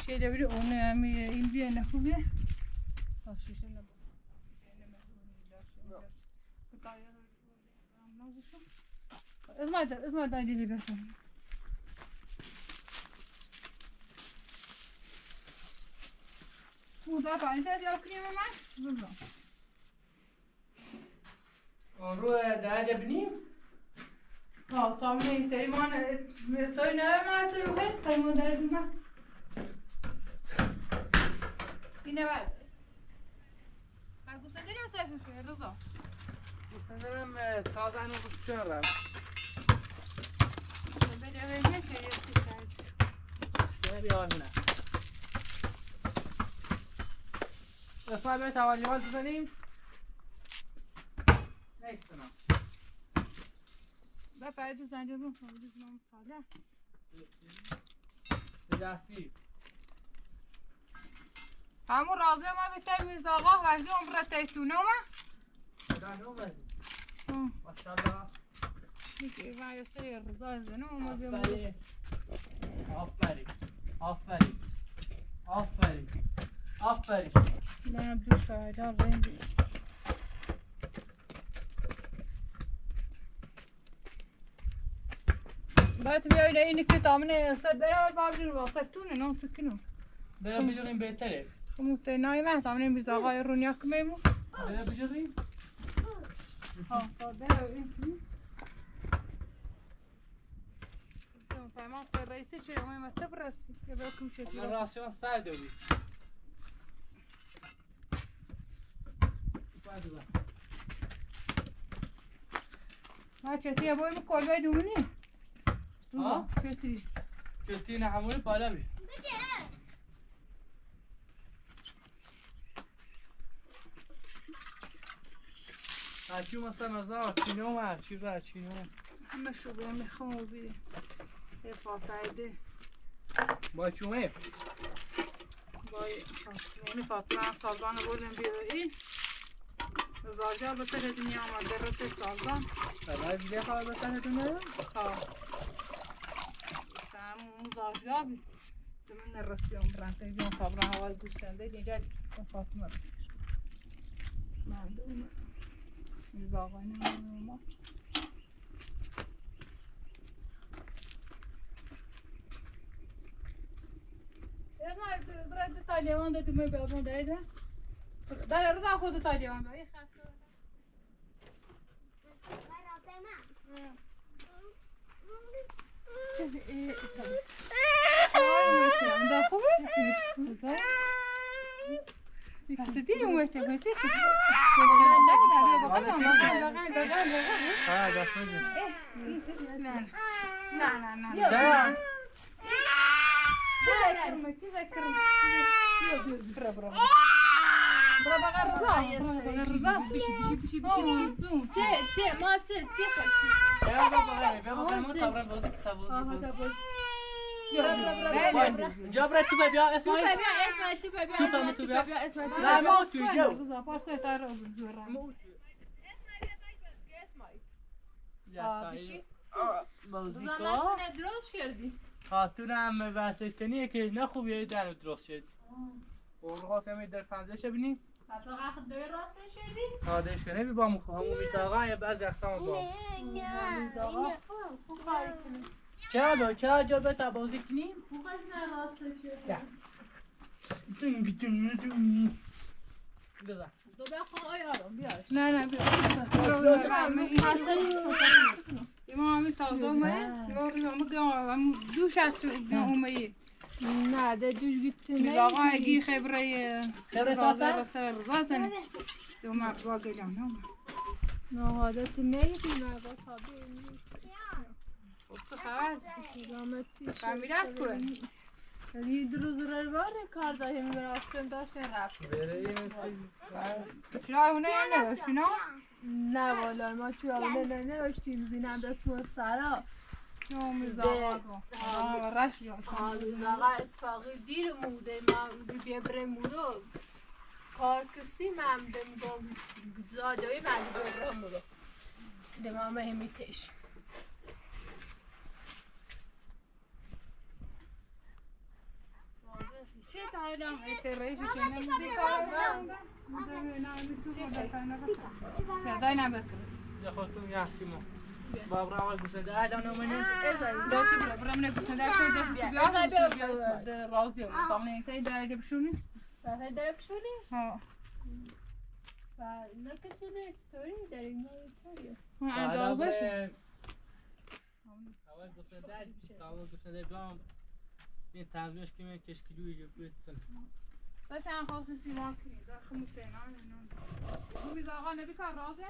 شيء بيري أنا مي إنبي أنا خوبي شيء أنا اسمع ده اللي بيفهم مدافع أنت أكلي ما معك بالضبط روح ده بنيم طعمي تيمان توي نعم توي وين تيمان داري ما هنا بعد أقول سدري وتعرف شو رضا مثلا تازه أنا بشتغل سدري وين شيء شهري هنا اسمع بيت أول يوم تزنيم ليش تمام بعد زنجبيل موجود نام صالح سلاسي همون راضی ما بیشتر میز آقا وقتی عمر تیتونه ما لا نومد ما شاء الله میگه ما یه سری رضا زنه ما بیام آفرین آفرین آفرین آفرین نه دوست دارم رنگی بعد بیاید اینی که تامنه صدای بابی رو واسطونه نه سکنو برا بجریم بهتره مستنای من تامنه بیز آقای رونیا کمیمو برا بجریم ها برا این فهمت رئیس چه ما متبرسی که بکم چه من راستی سر دوی ما چتی ابوی مو کلبه دومنی ها چتی چتی نه همون بالا بی هرچی مثلا مزار چینو و هرچی را چینو همه شو میخوام بیه یه فاطمه با چومه با فاطمه سازان بردم بیایی زاجا به سر دنیا آمده رو سازان برای دیگه خواه به سر دنیا سم زاجا بی من نرسیم برانته بیان خبران حوال گوشنده اینجا فاطمه من دوم زاغانی ما اسمع برد تالیوان دادی می بیابون دایده در رضا خود تالیوان دایی خسته ده خوبه؟ پس دیری اومده باید چی؟ نه جابرة تو بیا اسمعی تو بیا لا ما تو جو موزیکا درست کردی خاتون هم ورزش کنی که نه خوب یه در درست شد اون قاسمی در 15 ببینی حتی وقت دوی راست شدی خادش کنه بی با همون میزاقا یا بعض اختام با میزاقا خوب کاری کنی چرا جا بتا بازی کنیم خوب از نه راست شد دون بذار دو بخواه آیارم بیارش نه امام تازه اومده یا دوش از اومده نه ده دوش گیت نه آقا اگه خبره رازه سر رضا زنه دو مرد گلم نه عادت نیدیم آقا تابه نیست خب خبر فهمیدت کنی یه روز رو کار داریم راستم داشتیم رفت چرا اونه نوشتی نه؟ نه والا ما چرا اونه نوشتیم بینم دست سرا چون میزاقا رش جاشم میزاقا اتفاقی دیر موده ما بیبره مورو کار کسی من دم زادوی من بیبره مورو دمامه همیتش که تعالیم اتریش کنیم بیکار دای نبکر یا خودتون یاسیمو بابر اول گوسنده الان منو داشتی برام نگوسنده کنم داشت بیا راضی ام تامین کی داره بشونی داره بشونی ها و نکشیده استوری داری نمیتونی اندازش اول گوسنده بیام این تنظیمش که من کشکیلویی جو بیتسن داشتم خواست سیمان کنی داشت مستینان اینو بیز آقا نبی کار رازه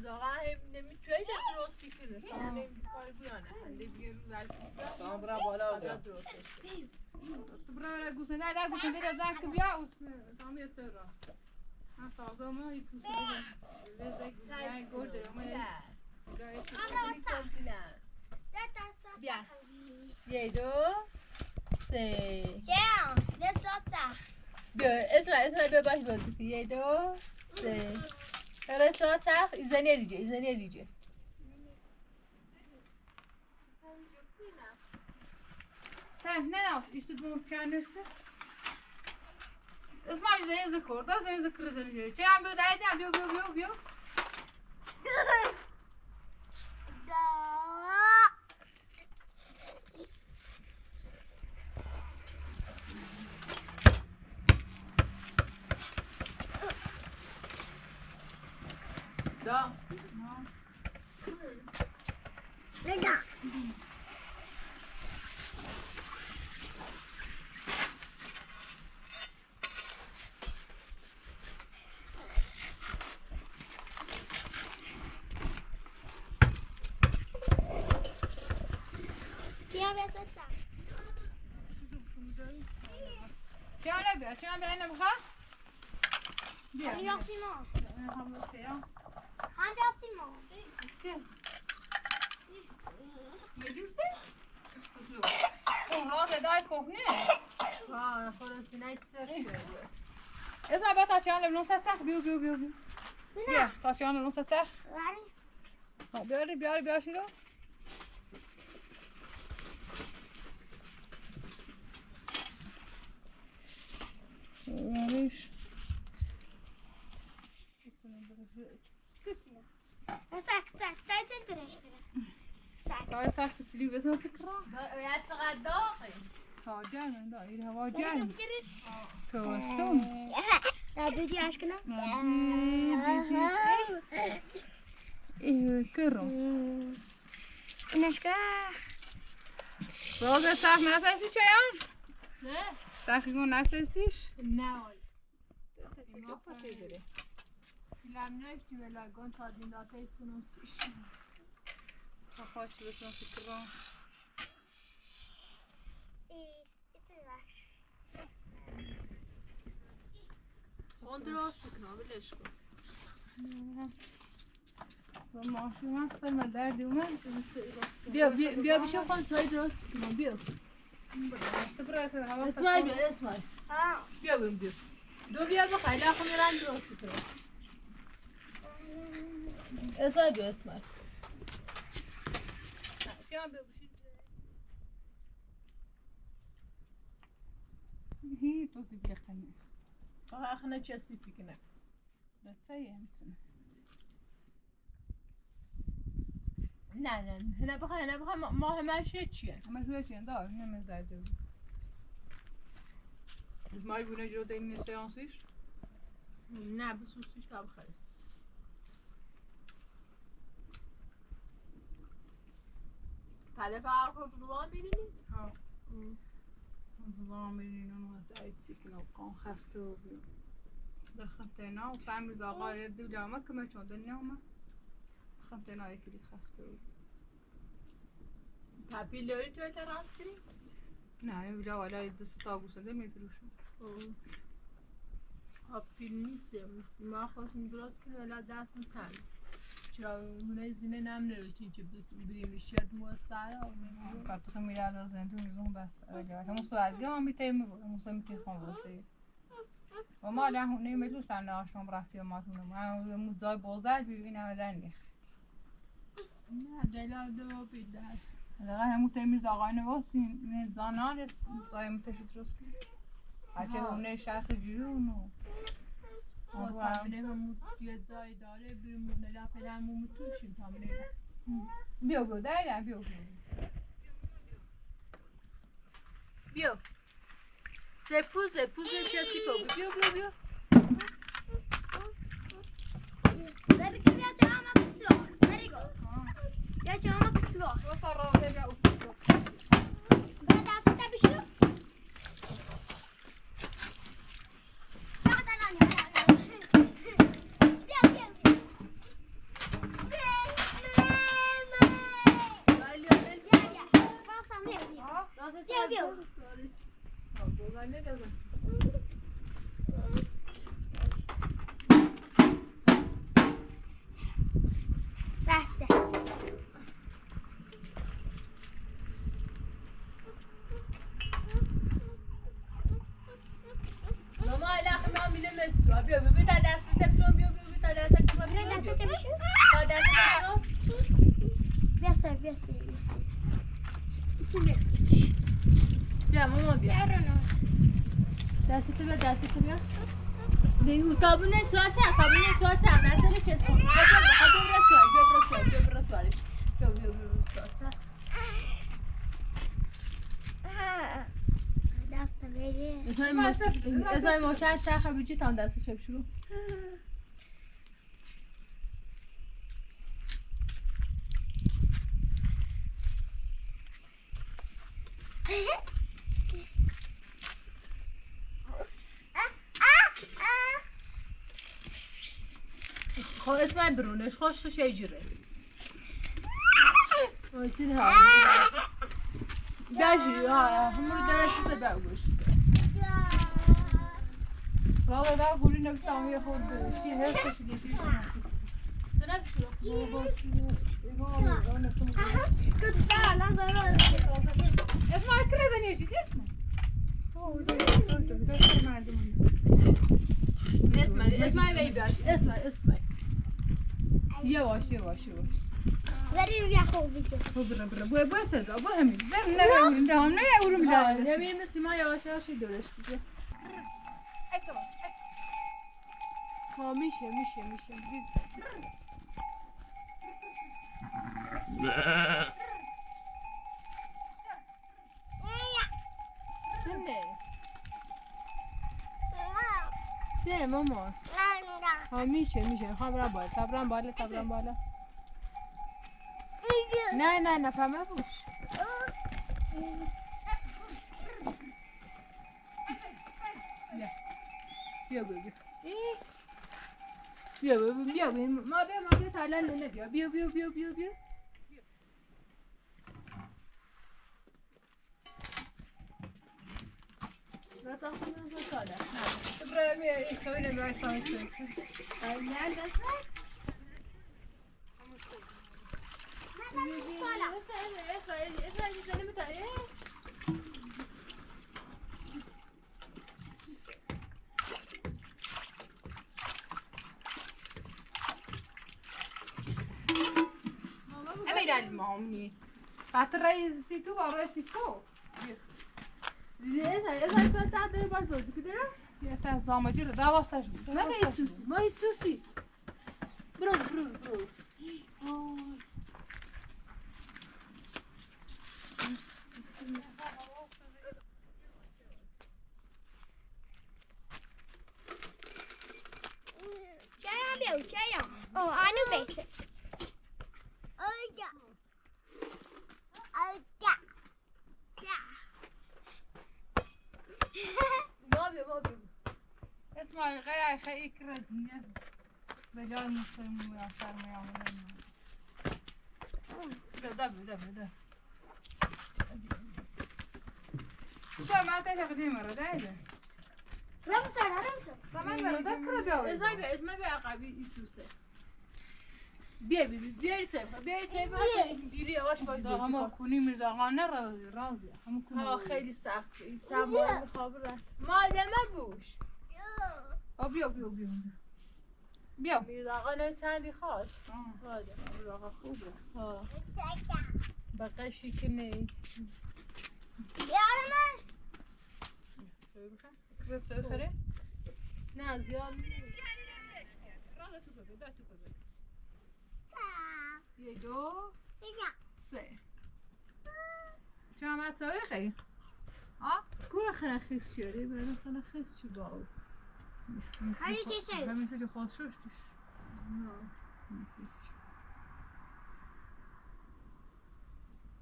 زاغا نمیتونی درستی کنه تا نمیتونی بیانه هنده بیه رو زلکی تمام برم بالا بیا تو برای گوسنده در گوسنده را زن که بیا تمام یه تر راست من تازه ما یک گوسنده لزه گرده بیا یه دو سه بیا اسم بیا باش بازی کن یه دو سه رسا چخ ایزنی ریجه نه استدوم چانسته اسمع زي ذكر ده زي ذكر زي چه هم بیاد عادی بیا دا چه بیا نمیخواد بیا میگیرسی اون راز دای کهنه ها خلاص نیت سر اسمع بیا تا چند لبنان سخت بیا بیا تا چند لبنان سخت بیاری شیرو بیاریش ساعت تحت تسليب بس ما سكرة ويا تغداقي ها جانا لا إلى هوا جانا توسم لا بدي أشكنا إيه كرم نشكا روزة صح ما نسيش شيئا لا صح يكون نسيش ناوي ما فتدري لا منشتي ولا قلت هذه لا تيسون سيش خواهش بس ما سكرة اون درست کنم بلش کن ماشي ما استلم دردي وما بیا بشو خون چای درست کنم بیا اسمعی بیا دو بیا بخواه لخون رنگ درست کنم اسمعی هي توتي بيخني اخنا چسی فکر لا تسيح نه هنا بخواه ما همشه چیه اما شو چی اندار نمیزده اسمعي بونه جو دين سيانسيش نه بسوسیش تا بخواه پله فقط کنترلوان بیدینی؟ ها کنترلوان بیدینی اون داید سیکن و قان خسته و بیون دخلتنا و فهمید آقا یه دوله که من چون دنیا اومد دخلتنا یکی دی خسته و پپی لوری توی تراس کری؟ نه یه بیلا والا دست تا گوسنده میتروشون پپی نیستم ما خواستم درست کنم ولی دست میتن چرا اونه زینه نم نروشین چه بریم شد موستره قطعه میره از زندون میزون بس همون سوالگه ما میتیم موسا میتیم خون بسید و ما الان هونه ملو سرنه آشون رفتی و ما تونه ما موزای بوزد ببین همه در نیخ نه دلار دو بیده دقیقا همون تیمیز آقای نواسی زانان زای متشد درست کنید هرچه اونه شرط جونو تامینه همون یه جای داره بیرمونه لپه همون توشیم تامینه بیا دایره بیا سپوز چسی کو بیا Very good. Jag tar mig på svår. Very good. Jag tar mig på svår. Berätta att sätta på sjö. Jag tar den här. Björn. Vad sa mer? Björn. Bästa. ماما الاخ ما میره مسو بیا تا دستت بشون بیا تا دستت بشون Berätta att sätta på sjö. تا دستت بشون بیا ماما بیا دستت بیا دیگه تابونه ساعت نذاره چه تو بیا Dasta bredvid. اسمای ماشین چه خبیجی تا دستش شروع خب اسمای برونش خوشش ایجوره چی ها بیاشی همون درش بسه بگوش والله ده قولی نبتام یه خود شی هرچش گیشی سنب شروع Gud, snälla, اسمع كده زنيجي اسمع اسمعي بيبي اسمعي يواش Very bra hobby. برا بس هذا ابو همين نرمي دام نه يورم دام يمين بس ما يواش يدورش بيجي میشه سنه ماما ها میشه خبرم بالا نه پامه بوش بیا ما بیا تا الان نه بیا لا تاخذ من صالح ابراهيم يسوي لي معي طاوله أبي دال مامي فاترة سيتو بارا سيتو إذا سويت ساعة داري باش كده يا تا زامجير دا واسطة ما يسوسي برو Tjejer. Åh, nu växer. Öga. ما بيو اسمع غير خي كردية بجان مسلم ويعشر ما يعملون ده شو ما تاخذي مرة ده رمسر. كمان مرة ذكر بيو اسمعي بيا عقبي يسوسه بيا بیری آواش باید ده همه کنی مرزاقانه رازی همه کنی ها خیلی سخته چند بار میخوابه مادمه بوش بیا مرزاقانه چندی خواش مرزاقا خوبه بقشی که نیست Yardım. بسه نه زیاد راضی تو بده ده تو بده 1 2 3 جامعه سوی خیلی گوره خیلی خیس شیری برای خیلی خیس چی با او هایی چه شد؟ همین سه خواست ششتش نه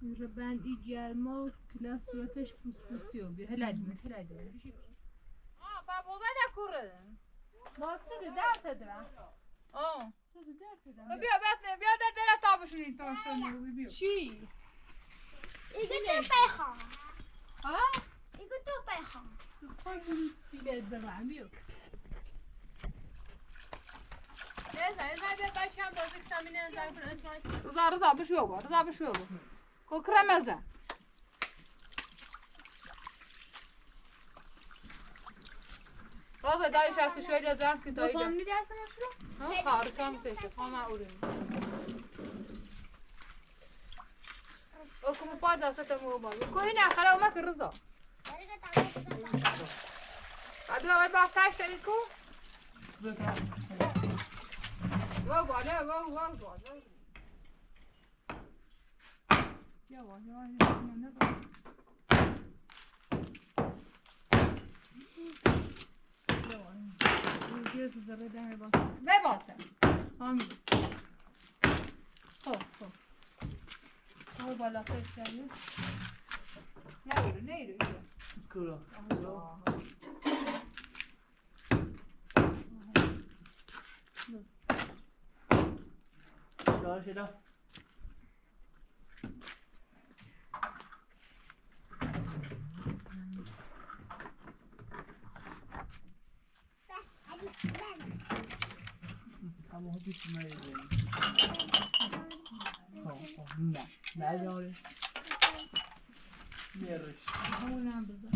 میره بندی گرما و کلاس صورتش پوس پوسی و بیره هلدیمه با بوده ده کوره با چه ده درد دارم چه ده درد دارم بیا در تابشون این تاشون بیا چی؟ ایگو تو بخوام ها؟ ایگو تو بخوام خواهی سیلت ببرم بیو نه بیا بچه هم بازی کتم اینه انزار کن اسمایی رضا بشو با کوکره مزه رضا دایش هستی شویل جان که دایی جان میدی هستم افرو؟ خارکم پیشه خواهم اوریم اوکم پار دستت مو باید کوی نخره اومه که رضا بعد باید باختش دارید کو؟ واو بالا واو یواش بباسم همین خب بالا خیلی شدید نیرو کورا شده اما هیچ نه داره میروش همونم بذار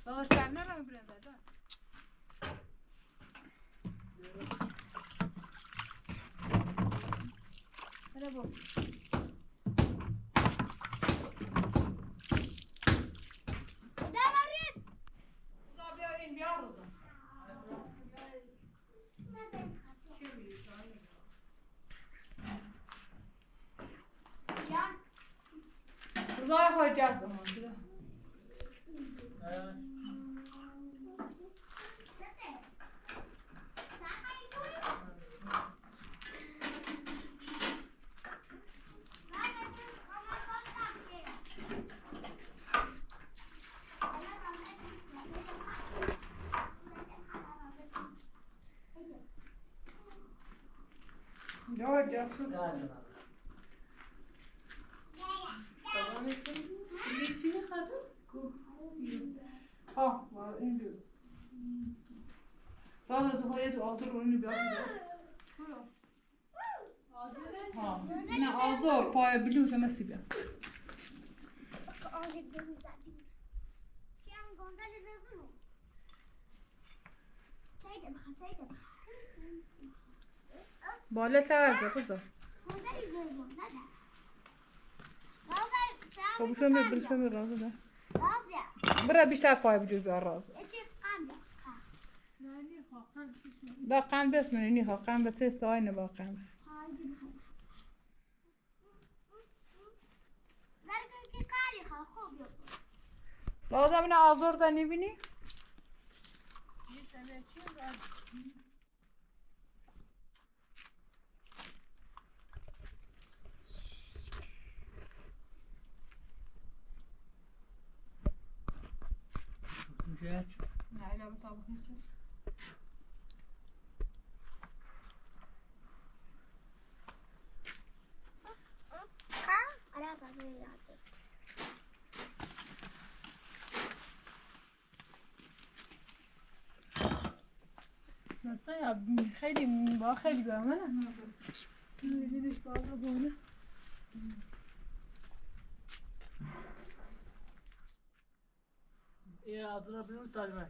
بابا سرنا رو میبرم دادا بله بابا بیا این بیا روزا روزا خواهی جرد زمان بده Ja, das ist چی میخواد؟ این بیو دادا تو خواهی تو آزور رو اینو بیاد نه آزور پای بلوش هم سی بیاد بالا ترزه خدا خب بشو رازه ده برای بیشتر پای بجور بیار رازه با قند بس منی نیخوا قند به 3 ساینه با قند لازم اینه آزور ده نبینی؟ نه اینا به طابق نیست مثلا خیلی با خیلی به منه میدیدش بالا بونه يا أضرب له طالما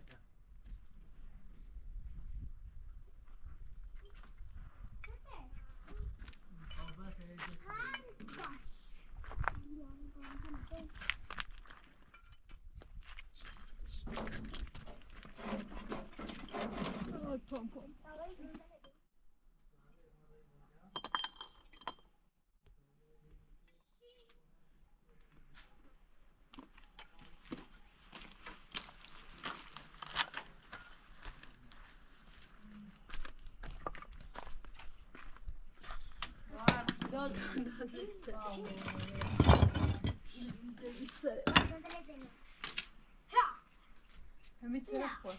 همین سر خود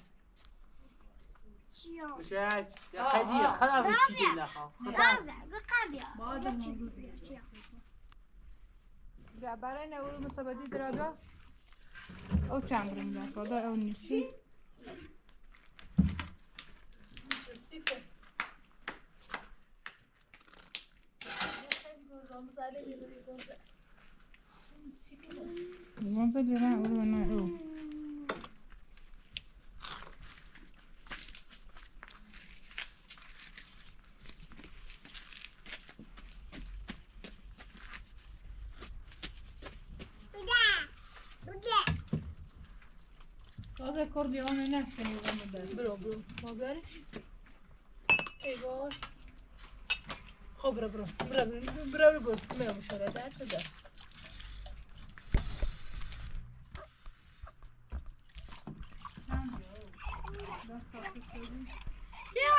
مشاهد يا خدي خلاص بتشيل لها رازع قابيا بعد موجود بیا برای نورو مسابقه درابا او چند بریم دست بادا او نیستی گمزه دیرن او رو نه او تازه کردیانه نکنی برو ما بری ایوار خب برو میرم شده در شده چیو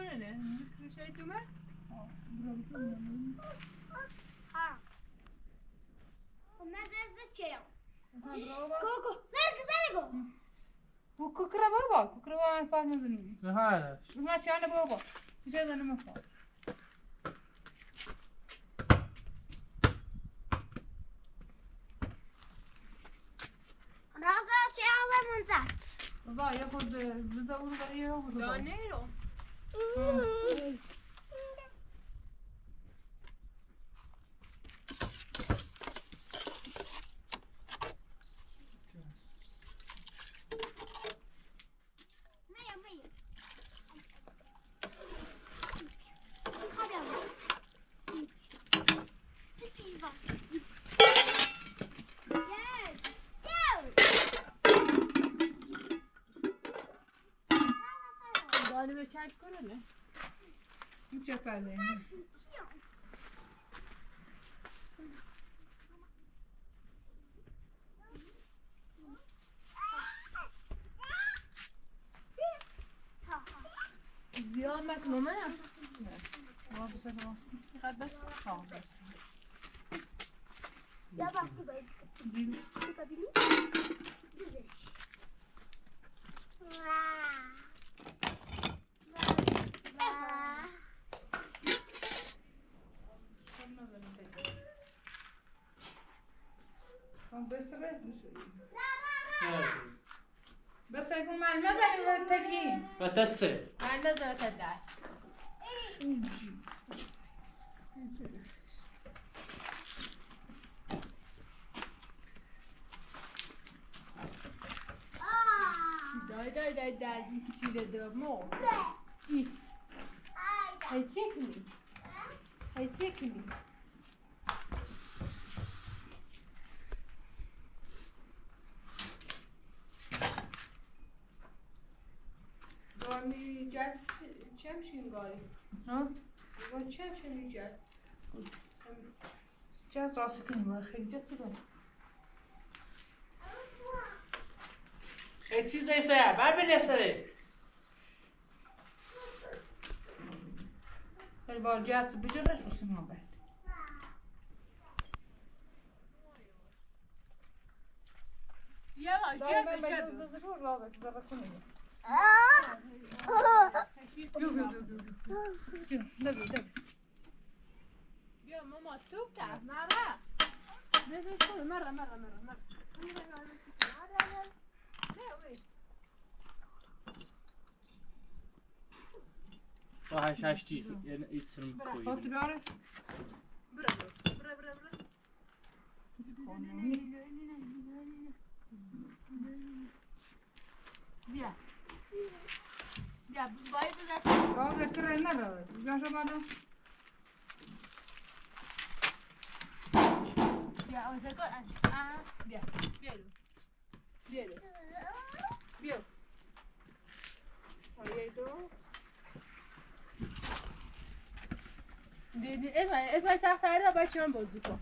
کنه میشه دومه کوکو زرگو کوکره بابا من پار مزنی هذا ما چانه بابا چه زنه مفهوم رازا چه حالا منزد والله يا خد بزور بريه وخد دانیرو چک کنه چه پرده زیاد مکنه من ما بس فقط بس بس یا وقتی باید ببینی بزش بس يكون مع المزن والتقييم بتتصل من بزنه تدر دای در کشیده دومو هی چکنی دارمی جد چمشین گاری ها؟ و چمشین جد جد راستی کنیم خیلی جد سبن خیلی چیز نیسته بر بلیسته خیلی بار جد بجرش بسیم ها باید یواش دارم من جد بجرد دو لازم زبا کنیم بیا ماما توپ کرد نره مرة راح هشتي يتصرم كوي خود بیاره بیا باید بزن باقی کرده نداره بیان شما دو بیا آزه کن بیا بیا آیه دو دیدی اسمای سخت هر بچه هم بازی کن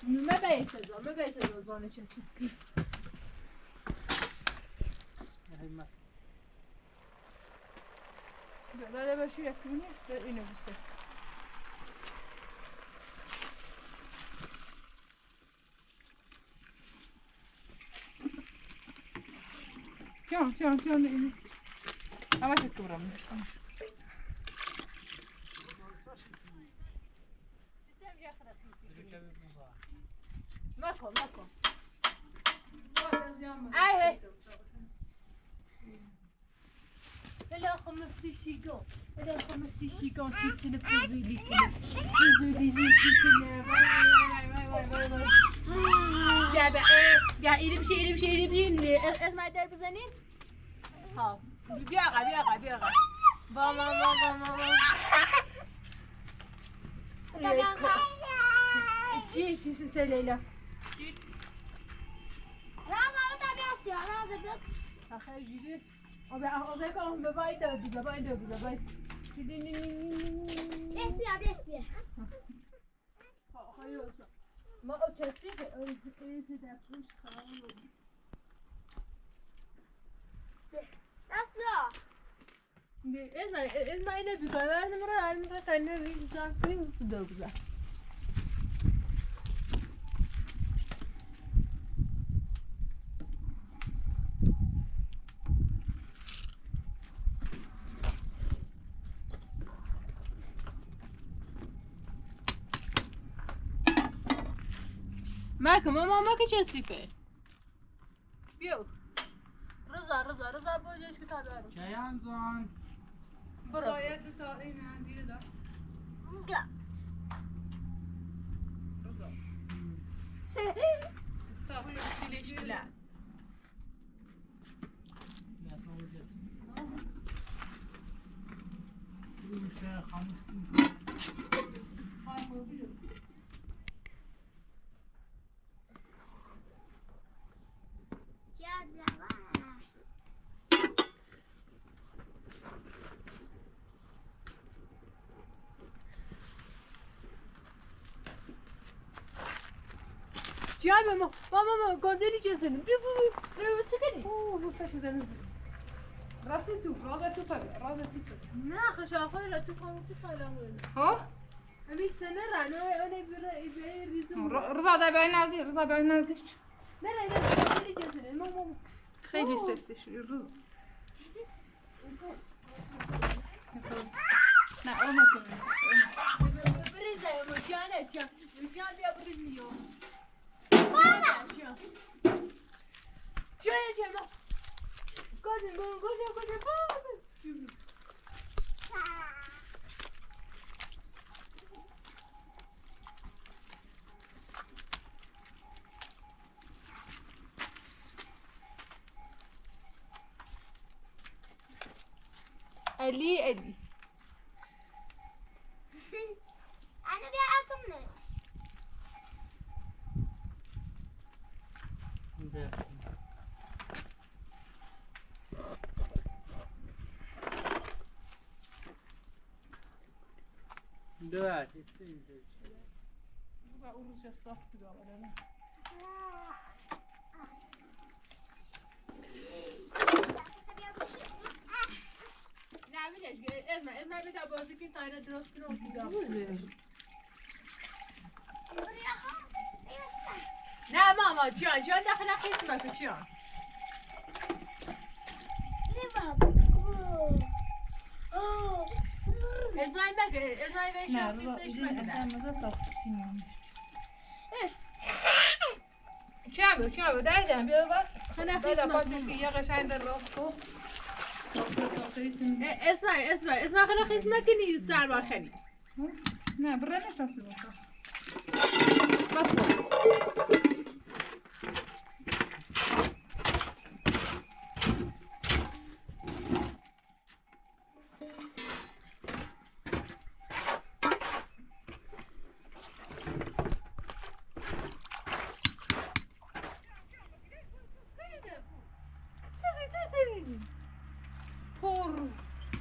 من به سزا زانه چسی داده باشی یکی نیست اینو بسته چون اینو همه شد کبرم میشه مکن ای هلا خمستی شیگان چیتسینه پوزولی کنه بیا ایری بشه اسمای در بزنین ها بیا آقا با چی سه لیلا آخه جیری آبه کام به باید بسیار ما کسی که ایزی در پوش خواهم اسم اینه بیگاه برنه مرا هر میره خیلی ریز زن کنیم سودا بزن ماما که چه سیفه بیو رضا بوجهش که تابعه رو کیان زان باید دو تا این هندیره دار تا چیلیش بلند جای ماما گندری جزنم بیا چه کنی؟ بوسش زن راستی تو نه نه خشاخه را تو خاموشی خالا مونه ها امید سنه رانو اونه بیره ریزم رضا ده بیای نزدیک نه گندری جزنم ماما خیلی سفتش رضا نه اون نکنه بریزه مجانه جان بیا بریز میو جان ما گوزن علی انا بيعكم ده بقى اورج صح كده ولا لا نعملش اسمع بدا بازی که تاینا درست کنه و سیگار نه ماما جان داخل قسمت جان اسمعی بگه اسمعی بهش نه رو این مزه صاف سینم همه چرا دایدم بیا بر خنا بلا خیسمت پاتش که یه قشنگ در راه کو اسمع خنا خیسمت نیست سر با خنی نه برنش دست بکن بکن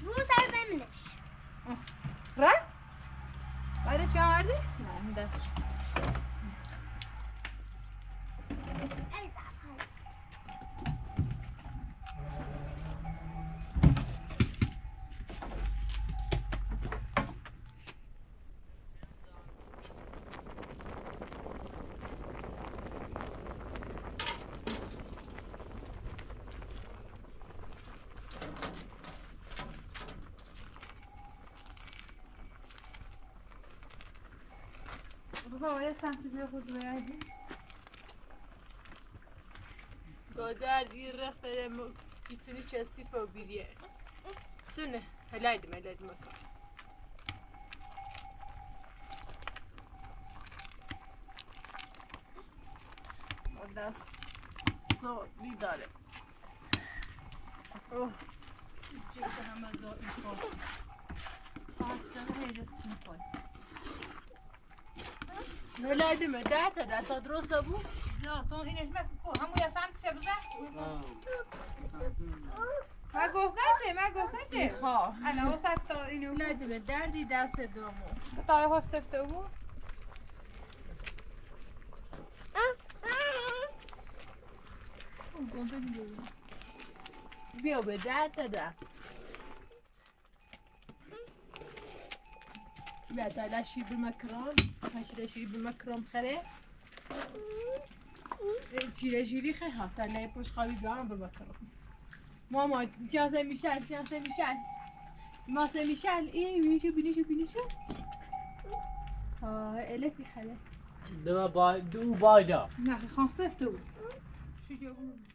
بو سر زمینش رفت؟ بعدش چه آوردی؟ نه دست بابا یه سمتی بیا خود بیایی گادر دیر رفته بیتونی چلسی فو بیریه سونه هلایدم مکان دست سو داره اوه جیت همه زاد میخواد پاسم هیچ میخواد هلایدم در تا درست بود نه تو اینش بکن همون یه سمت بزن ما گوش نده خواه انا وسط تا اینو هلایدم دردی دست دومو تا هاش سفته بود بیا به درد ده بیا تا لشی بمکرم لشی بمکرم خره جیری خیلی ها تا نه پشت خوابی بیارم بمکرم ماما جازه میشل ماسه میشل ای بینیشو ها الفی خله دو بایدا نه خان سفته بود شو بود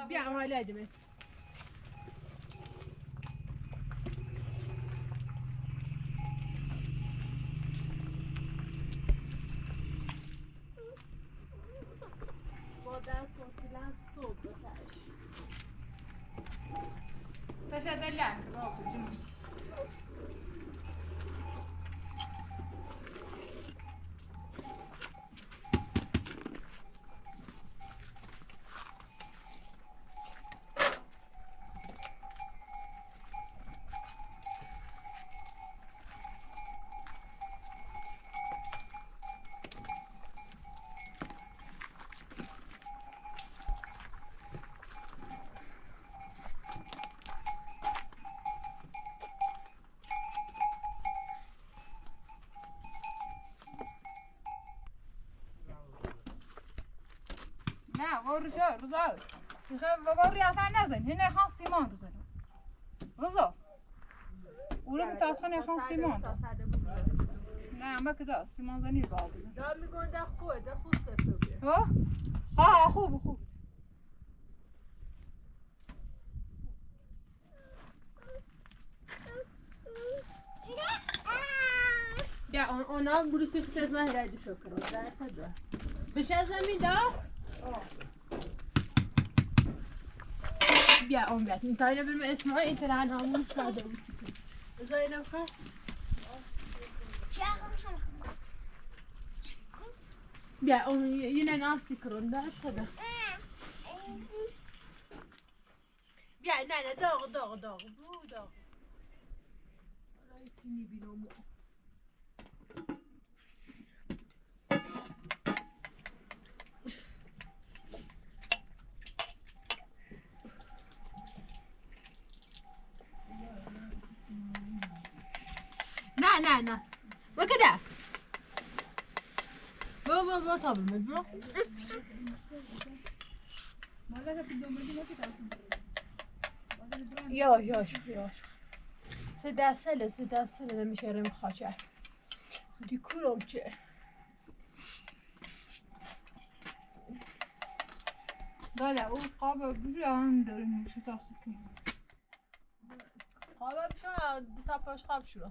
بیا هلایدم تشدلع نه ورشا رضا بابا ریاضت نزن هنا خان سیمان بزن رضا اوره بتاسخن خان سیمان نه ما كده سیمان زنی بابا بزن دا میگن ده خوب سفته ها ها خوب بیا اونا بروسی خیلی از من هرایدو شو کرد در خدا بشه زمین دا بیا اون بیاد این تاینا برم اسمها این تران همون ساده بود بذار اینم خواهد بیا اون یه ناسی کرون داشت خدا بیا نه داغ بو داغ حالا ایچی میبینم نه وكده بابا طب المجبور ياش سدسله نمیشه خاچه دی کورم چه داده او قاب بجا هم داریم میشه تاسو کنیم خواب شو تا پاش خواب شو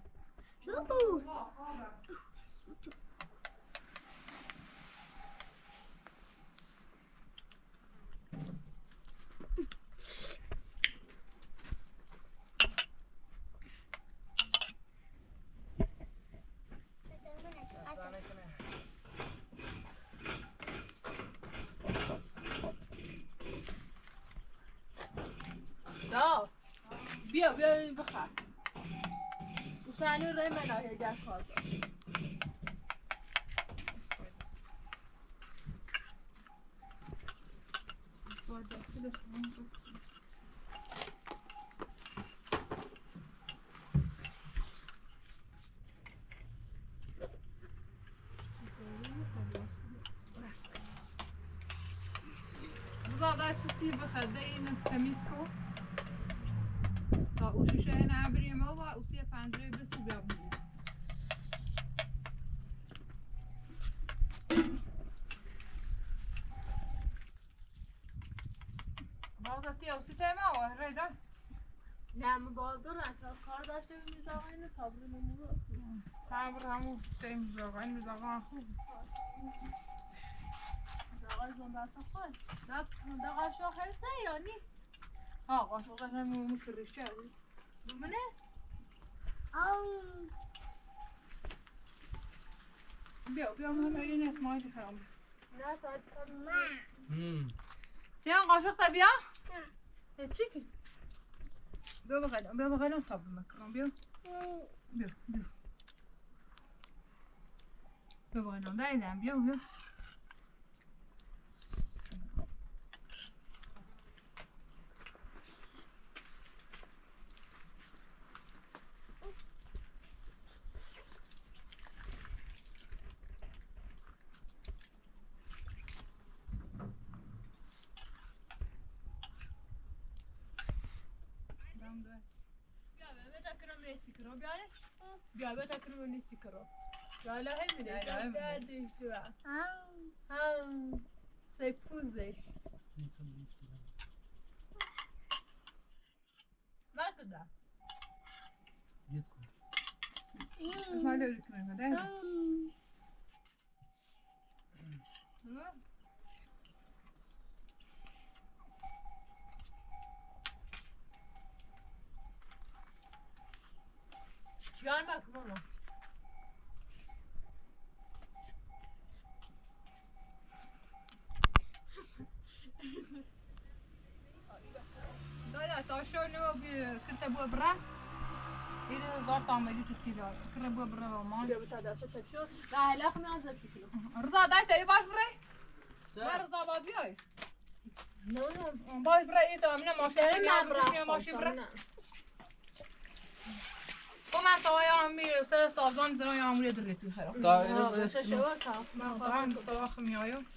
بیا بخواه و سنو رای مناهی در کازا بزاده کسی بخده این تمیز کن تا او شیشه نبریم و او سی پنجره بسو بیابیم بازا تیا سی تیمه و ریده نه مبادر نشد کار داشته به میزاقه اینو تابلو نمورو تبر همون تیم میزاقه این میزاقه خوب میزاقه زنبسته خود ده قاشق هرسه یا نی؟ ها قاشق همون مکرشه بمونه؟ بیا همه این اسمایلی خرام نه ساعت تیان قاشق تا بیا؟ چی که؟ بیا بغیرم تاب مکرم بیا بغیرم دایدم بیا بیا به تکرم نیستی کرو بیا لحه میده گردش دورم سی پوزش وقت دارم اسمایل رو کنیم ده چیان بکن ماما دادا تا شو نمو كنت ابو برا إذا زارت عملية التداوي كنت ابو برا رومان بیا بتا دسته تشو ده هلاخ میانزه شکلو رضا دای تایی باش برای ما رضا باید بیای نه باش برای ایتا من ماشین ماشین برای و من سوای هم سر سازان زنای عمولی داری توی خیلی باشه شو تا من خواهم سواخ میایم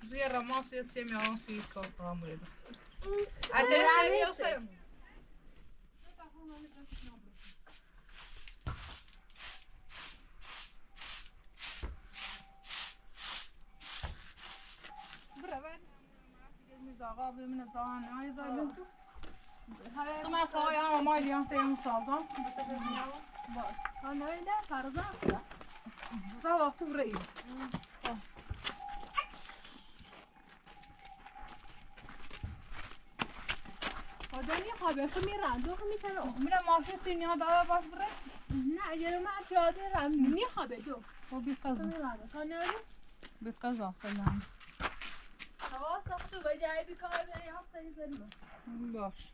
زیر رماس یه سی میایم سی کار عمولی داری ادرس نمیو سرم آقا ببینم زمان های زایدم تو من سوای هم مایلی هم تیم سازم باش نه نه فرضا زا وقت برای خدایی خوابه خو میرم دو خو میتونم میرم ماشین سینیا داره باش برای نه اگر من پیاده رم میخوابه دو و بی قضا بی قضا سلام حواس تو به جای بیکار به یاد سری زنیم باش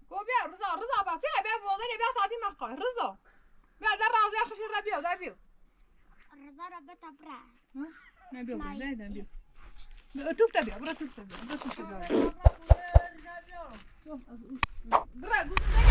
گو بیا رضا باسی بیا بوزه بیا ساعتی مقای رضا بیا در رازی خشیر را بیا در بیا رضا را بتبره نه بیا بیا بیا توپ تا بیا برا توپ تا بیا برا گوش